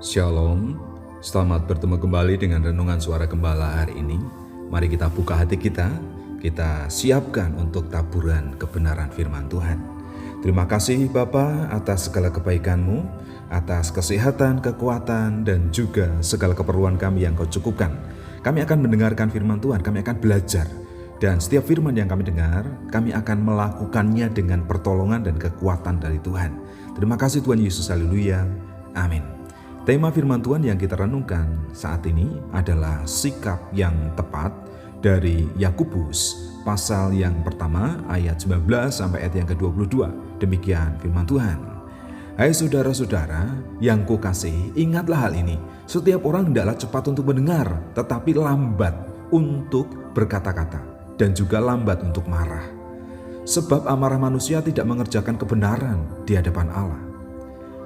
Shalom, selamat bertemu kembali dengan Renungan Suara Gembala hari ini. Mari kita buka hati kita siapkan untuk taburan kebenaran firman Tuhan. Terima kasih Bapa atas segala kebaikan-Mu, atas kesehatan, kekuatan, dan juga segala keperluan kami yang Kau cukupkan. Kami akan mendengarkan firman Tuhan, kami akan belajar. Dan setiap firman yang kami dengar, kami akan melakukannya dengan pertolongan dan kekuatan dari Tuhan. Terima kasih Tuhan Yesus, haleluya, amin. Tema firman Tuhan yang kita renungkan saat ini adalah sikap yang tepat dari Yakobus pasal yang pertama ayat 19 sampai ayat yang ke-22. Demikian firman Tuhan. Hai saudara-saudara yang kukasihi, ingatlah hal ini. Setiap orang hendaklah cepat untuk mendengar, tetapi lambat untuk berkata-kata dan juga lambat untuk marah. Sebab amarah manusia tidak mengerjakan kebenaran di hadapan Allah.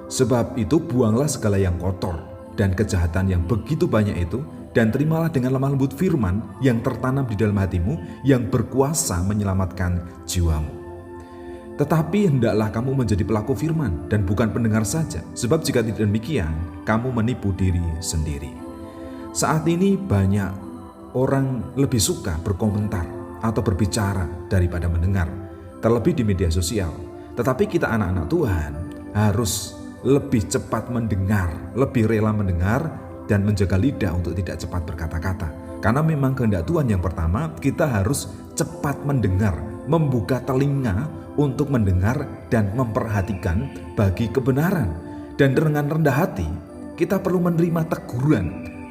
Sebab itu buanglah segala yang kotor dan kejahatan yang begitu banyak itu, dan terimalah dengan lemah lembut firman yang tertanam di dalam hatimu, yang berkuasa menyelamatkan jiwamu. Tetapi hendaklah kamu menjadi pelaku firman dan bukan pendengar saja, sebab jika tidak demikian, kamu menipu diri sendiri. Saat ini banyak orang lebih suka berkomentar atau berbicara daripada mendengar, terlebih di media sosial. Tetapi kita anak-anak Tuhan harus lebih cepat mendengar, lebih rela mendengar, dan menjaga lidah untuk tidak cepat berkata-kata. Karena memang kehendak Tuhan yang pertama, kita harus cepat mendengar, membuka telinga untuk mendengar dan memperhatikan bagi kebenaran. Dan dengan rendah hati, kita perlu menerima teguran,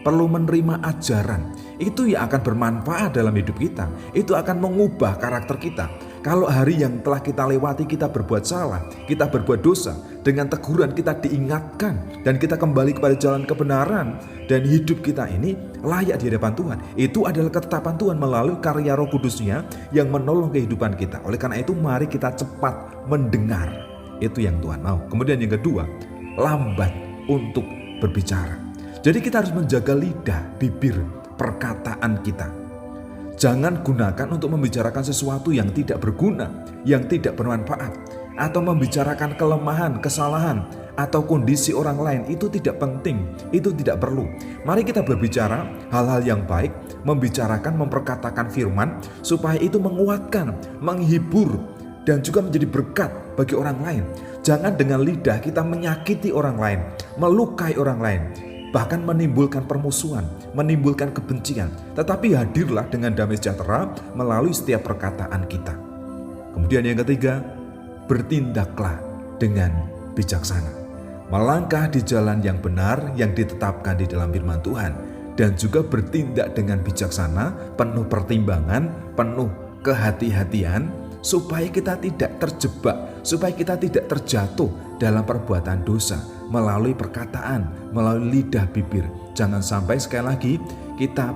perlu menerima ajaran. Itu yang akan bermanfaat dalam hidup kita. Itu akan mengubah karakter kita. Kalau hari yang telah kita lewati kita berbuat salah, kita berbuat dosa, dengan teguran kita diingatkan dan kita kembali kepada jalan kebenaran, dan hidup kita ini layak di hadapan Tuhan. Itu adalah ketetapan Tuhan melalui karya Roh Kudus-Nya yang menolong kehidupan kita. Oleh karena itu mari kita cepat mendengar. Itu yang Tuhan mau. Kemudian yang kedua, lambat untuk berbicara. Jadi kita harus menjaga lidah, bibir, perkataan kita. Jangan gunakan untuk membicarakan sesuatu yang tidak berguna, yang tidak bermanfaat, atau membicarakan kelemahan, kesalahan, atau kondisi orang lain. Itu tidak penting, itu tidak perlu. Mari kita berbicara hal-hal yang baik, membicarakan, memperkatakan firman, supaya itu menguatkan, menghibur, dan juga menjadi berkat bagi orang lain. Jangan dengan lidah kita menyakiti orang lain, melukai orang lain, bahkan menimbulkan permusuhan, menimbulkan kebencian. Tetapi hadirlah dengan damai sejahtera melalui setiap perkataan kita. Kemudian yang ketiga, bertindaklah dengan bijaksana. Melangkah di jalan yang benar yang ditetapkan di dalam firman Tuhan, dan juga bertindak dengan bijaksana, penuh pertimbangan, penuh kehati-hatian, supaya kita tidak terjebak, supaya kita tidak terjatuh dalam perbuatan dosa melalui perkataan, melalui lidah bibir. Jangan sampai sekali lagi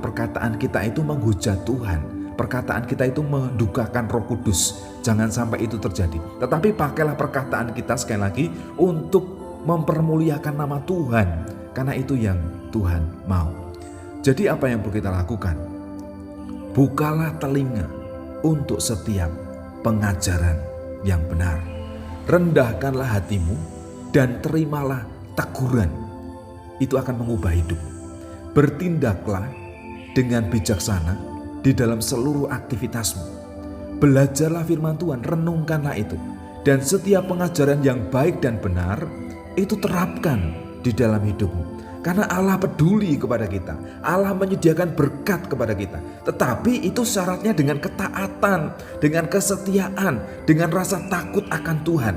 perkataan kita itu menghujat Tuhan, perkataan kita itu mendukakan Roh Kudus. Jangan sampai itu terjadi. Tetapi pakailah perkataan kita sekali lagi untuk mempermuliakan nama Tuhan, karena itu yang Tuhan mau. Jadi apa yang perlu kita lakukan? Bukalah telinga untuk setiap pengajaran yang benar. Rendahkanlah hatimu dan terimalah teguran. Itu akan mengubah hidup. Bertindaklah dengan bijaksana di dalam seluruh aktivitasmu. Belajarlah firman Tuhan, renungkanlah itu. Dan setiap pengajaran yang baik dan benar, itu terapkan di dalam hidupmu. Karena Allah peduli kepada kita. Allah menyediakan berkat kepada kita. Tetapi itu syaratnya dengan ketaatan, dengan kesetiaan, dengan rasa takut akan Tuhan.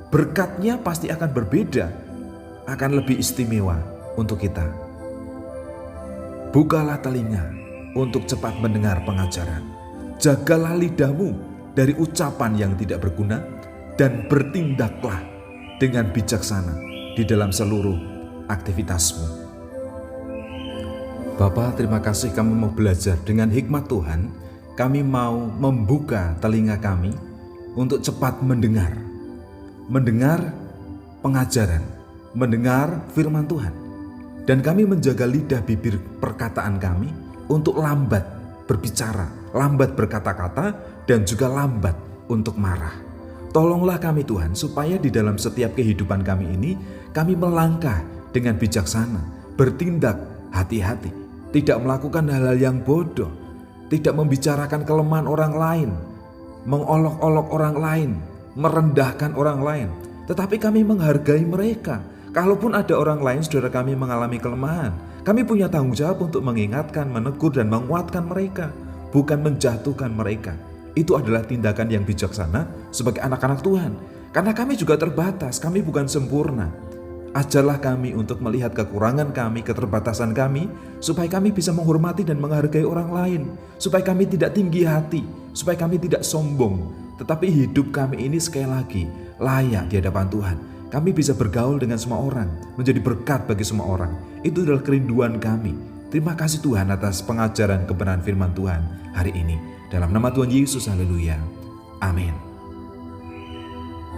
Berkatnya pasti akan berbeda, akan lebih istimewa untuk kita. Bukalah telinga untuk cepat mendengar pengajaran. Jagalah lidahmu dari ucapan yang tidak berguna, dan bertindaklah dengan bijaksana di dalam seluruh aktivitasmu. Bapa, terima kasih kami mau belajar dengan hikmat Tuhan. Kami mau membuka telinga kami untuk cepat mendengar pengajaran, mendengar firman Tuhan. Dan kami menjaga lidah bibir perkataan kami untuk lambat berbicara, lambat berkata-kata, dan juga lambat untuk marah. Tolonglah kami Tuhan, supaya di dalam setiap kehidupan kami ini, kami melangkah dengan bijaksana, bertindak hati-hati, tidak melakukan hal-hal yang bodoh, tidak membicarakan kelemahan orang lain, mengolok-olok orang lain, merendahkan orang lain. Tetapi kami menghargai mereka. Kalaupun ada orang lain, saudara kami mengalami kelemahan, kami punya tanggung jawab untuk mengingatkan, menegur, dan menguatkan mereka, bukan menjatuhkan mereka. Itu adalah tindakan yang bijaksana sebagai anak-anak Tuhan. Karena kami juga terbatas, kami bukan sempurna. Ajarlah kami untuk melihat kekurangan kami, keterbatasan kami, supaya kami bisa menghormati dan menghargai orang lain, supaya kami tidak tinggi hati, supaya kami tidak sombong, tetapi hidup kami ini sekali lagi layak di hadapan Tuhan. Kami bisa bergaul dengan semua orang, menjadi berkat bagi semua orang. Itu adalah kerinduan kami. Terima kasih Tuhan atas pengajaran kebenaran firman Tuhan hari ini. Dalam nama Tuhan Yesus, haleluya. Amin.